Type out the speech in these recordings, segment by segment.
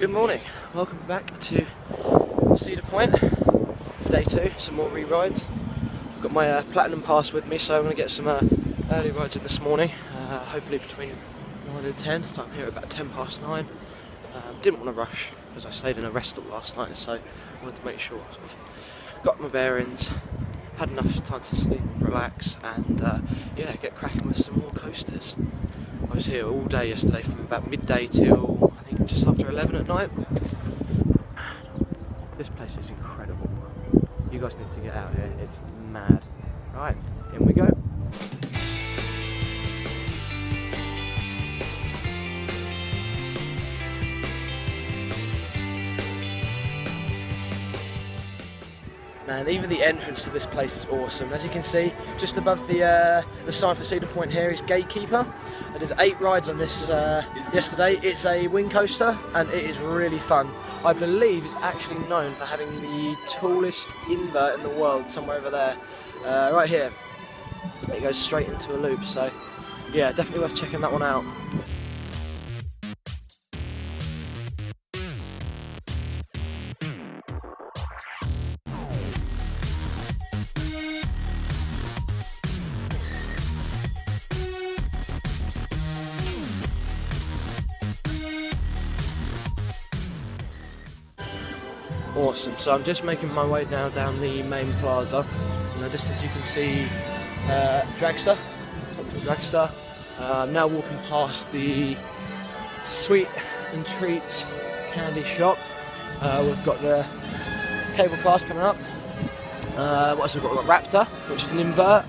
Good morning, welcome back to Cedar Point for day 2, some more re-rides. I've got my Platinum Pass with me, so I'm going to get some early rides in this morning, hopefully between 9 and 10, so I'm here at about 10 past 9. Didn't want to rush because I stayed in a rest stop last night, so I wanted to make sure I sort of got my bearings, had enough time to sleep, relax, and yeah, get cracking with some more coasters. I was here all day yesterday from about midday till I think just after 11 at night. This place is incredible. You guys need to get out here, it's mad. Right, in we go. Man, even the entrance to this place is awesome. As you can see, just above the sign for Cedar Point here is Gatekeeper. I did 8 rides on this yesterday. It's a wing coaster and it is really fun. I believe it's actually known for having the tallest invert in the world, somewhere over there. Right here. It goes straight into a loop, so yeah, definitely worth checking that one out. Awesome, so I'm just making my way now down the main plaza. In the distance you can see Dragster, Dragster. I'm now walking past the Sweet and Treats candy shop. We've got the cable cars coming up. What else have we got? We've got Raptor, which is an invert,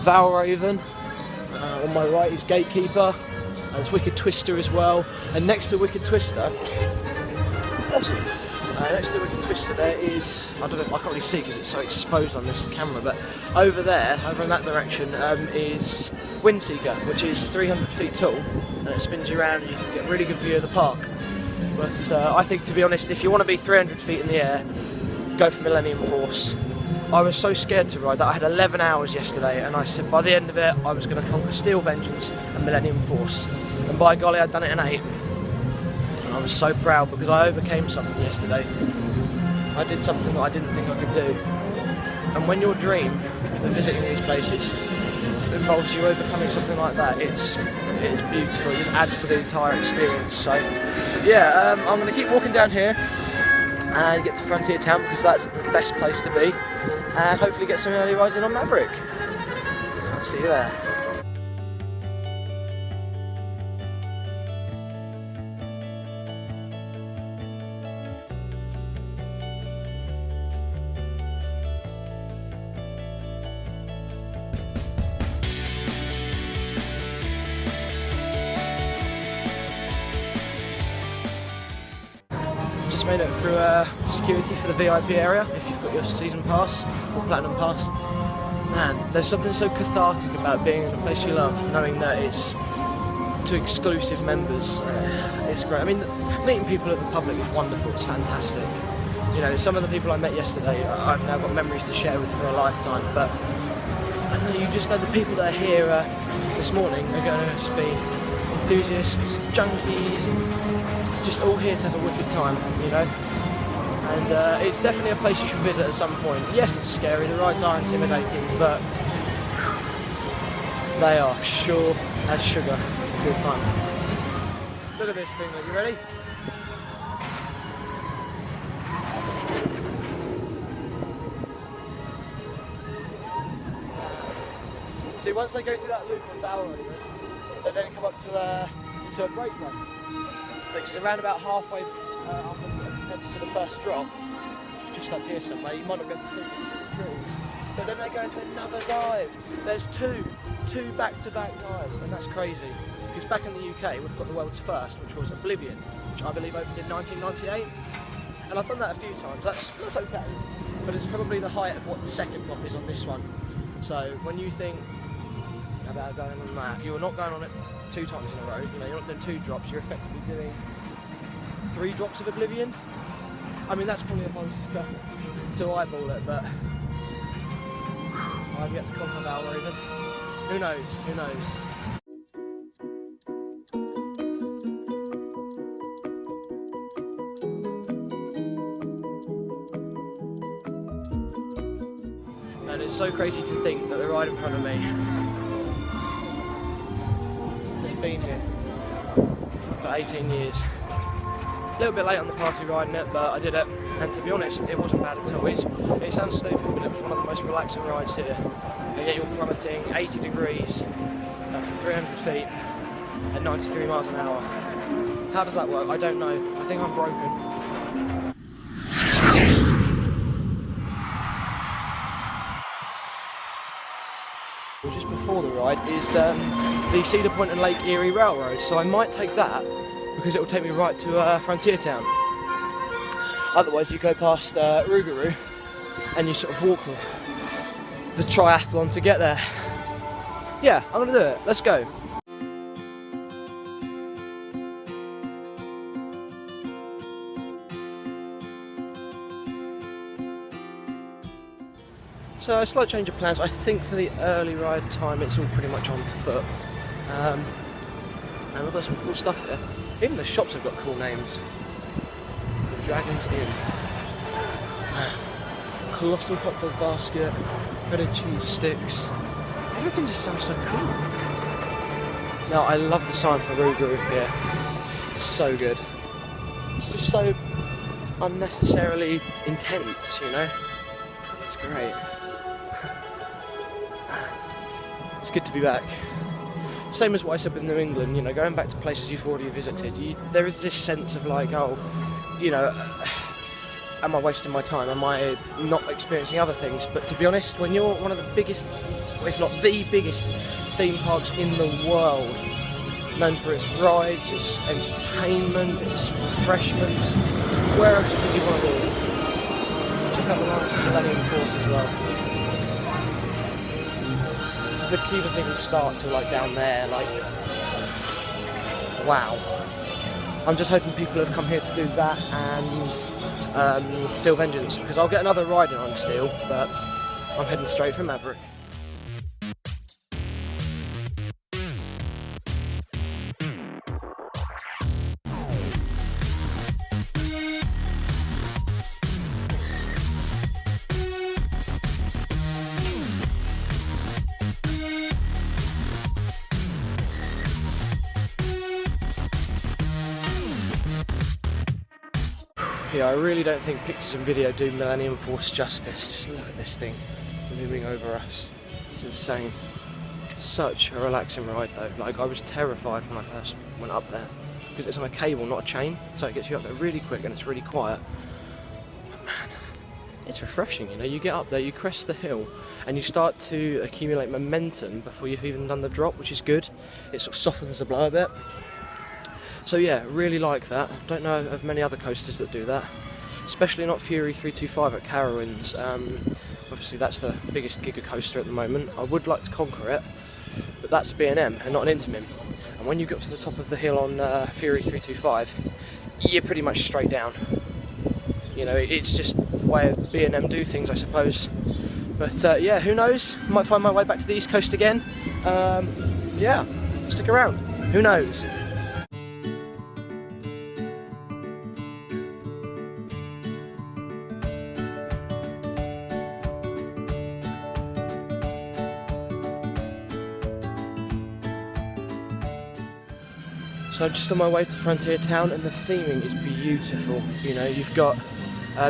Valraven. On my right is Gatekeeper. There's Wicked Twister as well. And next to Wicked Twister, next to Wicked Twister there is, I don't know, I can't really see because it's so exposed on this camera, but over there, over in that direction, is Windseeker, which is 300 feet tall, and it spins you around and you can get a really good view of the park. But I think, to be honest, if you want to be 300 feet in the air, go for Millennium Force. I was so scared to ride that I had 11 hours yesterday, and I said by the end of it I was going to conquer Steel Vengeance and Millennium Force, and by golly I'd done it in 8. I was so proud because I overcame something yesterday. I did something that I didn't think I could do. And when your dream of visiting these places involves you overcoming something like that, it is beautiful. It just adds to the entire experience. So yeah, I'm going to keep walking down here and get to Frontier Town because that's the best place to be, and hopefully get some early rides in on Maverick. I'll see you there. Just made it through security for the VIP area if you've got your season pass or platinum pass. Man, there's something so cathartic about being in a place you love, knowing that it's to exclusive members. It's great. I mean, meeting people at the public is wonderful, it's fantastic. You know, some of the people I met yesterday, I've now got memories to share with for a lifetime, but I know you just know the people that are here this morning are going to just be enthusiasts, junkies, and just all here to have a wicked time, you know. And it's definitely a place you should visit at some point. Yes, it's scary, the rides are intimidating, but they are sure as sugar good fun. Look at this thing, are you ready? See, once they go through that loop on Valraven, they then come up to a break run, which is around about halfway up to the first drop, which is just up here somewhere. You might not be able to see the trees, but then they go into another dive. There's two back-to-back dives, and that's crazy. Because back in the UK, we've got the world's first, which was Oblivion, which I believe opened in 1998, and I've done that a few times. That's okay, but it's probably the height of what the second drop is on this one. So when you think about going on that, you're not going on it 2 times in a row. You know, you're not doing 2 drops. You're effectively doing 3 drops of Oblivion. I mean, that's probably if I was just to eyeball it, but I've yet to conquer Valraven. Who knows? Who knows? It's so crazy to think that the ride in front of me has been here for 18 years. A little bit late on the party riding it, but I did it, and to be honest, it wasn't bad at all. It sounds stupid, but it was one of the most relaxing rides here. And yet you're plummeting 80 degrees from 300 feet at 93 miles an hour. How does that work? I don't know. I think I'm broken. Just before the ride is the Cedar Point and Lake Erie Railroad, so I might take that because it will take me right to Frontier Town. Otherwise you go past Rougarou and you sort of walk the triathlon to get there. Yeah, I'm gonna do it. Let's go. So a slight change of plans. I think for the early ride time it's all pretty much on foot. And we've got some cool stuff here. Even the shops have got cool names. The Dragon's Inn. Colossal hot dog basket. Breaded cheese sticks. Everything just sounds so cool. Now I love the sign for Rougarou here. It's so good. It's just so unnecessarily intense, you know? It's great. It's good to be back. Same as what I said with New England, you know, going back to places you've already visited, there is this sense of like, oh, you know, am I wasting my time? Am I not experiencing other things? But to be honest, when you're one of the biggest, if not the biggest theme parks in the world, known for its rides, its entertainment, its refreshments, where else would you want to go? Check out the line from Millennium Force as well. The queue doesn't even start till like down there, like, wow. I'm just hoping people have come here to do that and Steel Vengeance, because I'll get another ride in on Steel, but I'm heading straight for Maverick. Yeah, I really don't think pictures and video do Millennium Force justice. Just look at this thing looming over us. It's insane. Such a relaxing ride though. Like, I was terrified when I first went up there because it's on a cable, not a chain, so it gets you up there really quick and it's really quiet. But man, it's refreshing, you know. You get up there, you crest the hill and you start to accumulate momentum before you've even done the drop, which is good. It sort of softens the blow a bit. So yeah, really like that. Don't know of many other coasters that do that, especially not Fury 325 at Carowinds. Obviously that's the biggest giga coaster at the moment. I would like to conquer it, but that's a B&M and not an Intamin. And when you get to the top of the hill on Fury 325, you're pretty much straight down. You know, it's just the way B&M do things, I suppose. But yeah, who knows? Might find my way back to the East Coast again. Yeah, stick around. Who knows? So I'm just on my way to Frontier Town and the theming is beautiful. You know, you've got,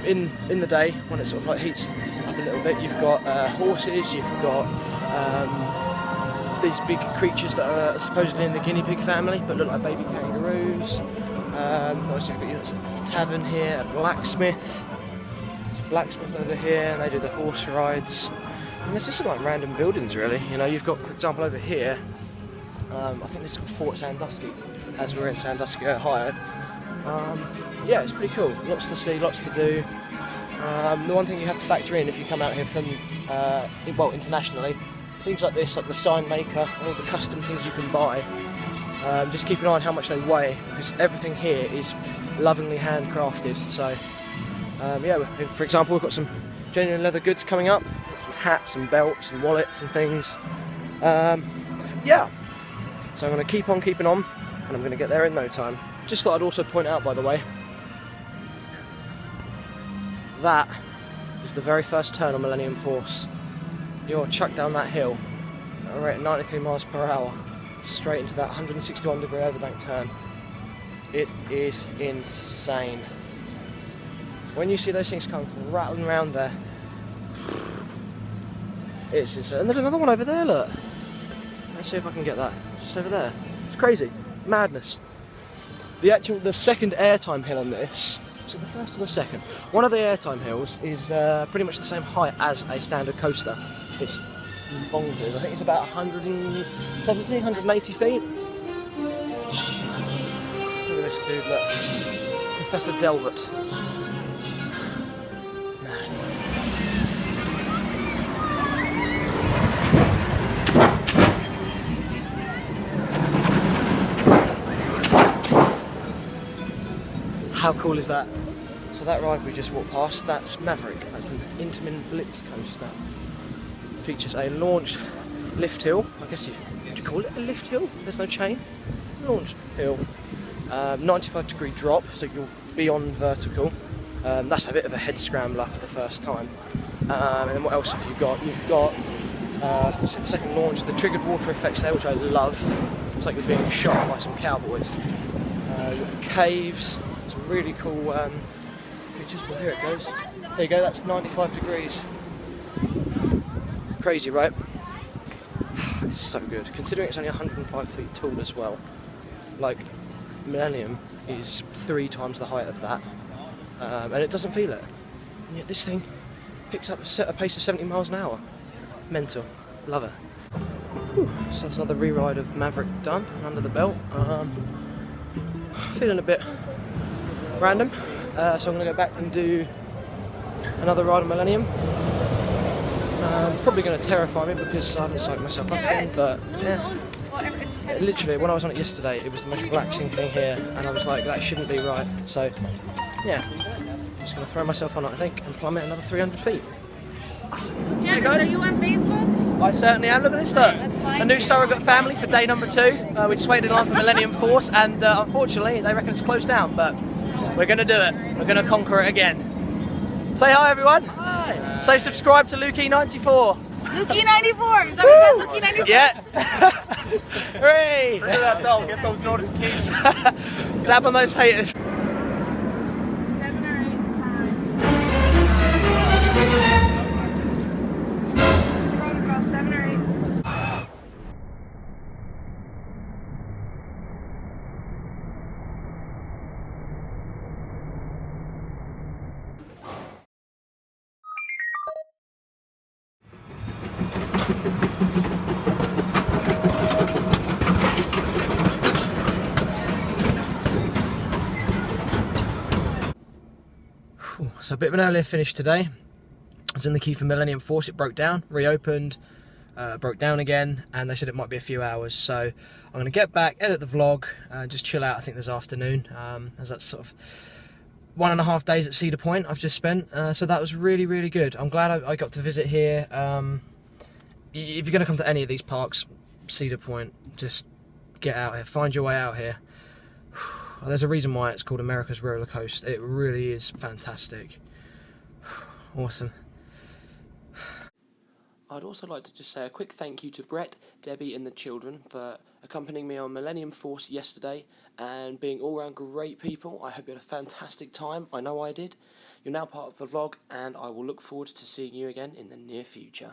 in the day, when it sort of like heats up a little bit, you've got horses, you've got these big creatures that are supposedly in the guinea pig family, but look like baby kangaroos. Also you've got your tavern here, a blacksmith. There's a blacksmith over here, and they do the horse rides. And there's just like random buildings really. You know, you've got, for example, over here, I think this is called Fort Sandusky, as we're in Sandusky, Ohio. Yeah, it's pretty cool. Lots to see, lots to do. The one thing you have to factor in if you come out here from, well, internationally, things like this, like the sign maker and all the custom things you can buy. Just keep an eye on how much they weigh, because everything here is lovingly handcrafted. So, yeah, for example, we've got some genuine leather goods coming up, some hats and belts and wallets and things. Yeah, so I'm going to keep on keeping on, and I'm going to get there in no time. Just thought I'd also point out, by the way, that is the very first turn on Millennium Force. you're chucked down that hill at a rate of 93 miles per hour, straight into that 161 degree overbank turn. It is insane. When you see those things come rattling around there, it's insane. And there's another one over there, look. Let's see if I can get that. Just over there. It's crazy. Madness. The second airtime hill on this, so the first or the second? One of the airtime hills is pretty much the same height as a standard coaster. It's bonkers. I think it's about 170, 180 feet. Look at this dude, look. Professor Delbert. How cool is that? So that ride we just walked past, that's Maverick. That's an Intamin Blitz coaster. Features a launched lift hill. I guess would you call it a lift hill? There's no chain. Launched hill. 95 degree drop, so you'll be on vertical. That's a bit of a head scrambler for the first time. And then what else have you got? You've got the second launch, the triggered water effects there, which I love. It's like you're being shot by some cowboys. You've got caves. Really cool features, but here it goes. There you go, that's 95 degrees. Crazy, right? It's so good, considering it's only 105 feet tall as well. Like, Millennium is 3 times the height of that, and it doesn't feel it. And yet this thing picks up a pace of 70 miles an hour. Mental. Love it. Whew. So that's another re-ride of Maverick done, and under the belt. Feeling a bit random, so I'm going to go back and do another ride on Millennium. Probably going to terrify me because I haven't psyched myself up in, but yeah. Literally, when I was on it yesterday, it was the most relaxing thing here, and I was like, that shouldn't be right. So, yeah, just going to throw myself on it, I think, and plummet another 300 feet. Awesome. Yeah, guys. Are you on Facebook? I certainly am. Look at this, look. That's fine. A new surrogate family for day number 2. We just waited in line for Millennium Force, and unfortunately, they reckon it's closed down, but we're going to do it. We're going to conquer it again. Say hi, everyone. Hi. Say subscribe to Lukey94. Lukey94. Is that what it says? Lukey94? Yeah. Hooray. Trigger that bell. Get those notifications. Dab on those haters. 7 or 8 times. Road across 7 or 8. So a bit of an earlier finish today. I was in the queue for Millennium Force. It broke down, reopened, broke down again, and they said it might be a few hours. So I'm going to get back, edit the vlog, just chill out I think this afternoon, as that's sort of 1.5 days at Cedar Point I've just spent. So that was really, really good. I'm glad I got to visit here. If you're going to come to any of these parks, Cedar Point, just get out here, find your way out here. There's a reason why it's called America's roller coaster. It really is fantastic. Awesome. I'd also like to just say a quick thank you to Brett, Debbie and the children for accompanying me on Millennium Force yesterday and being all round great people. I hope you had a fantastic time. I know I did. You're now part of the vlog and I will look forward to seeing you again in the near future.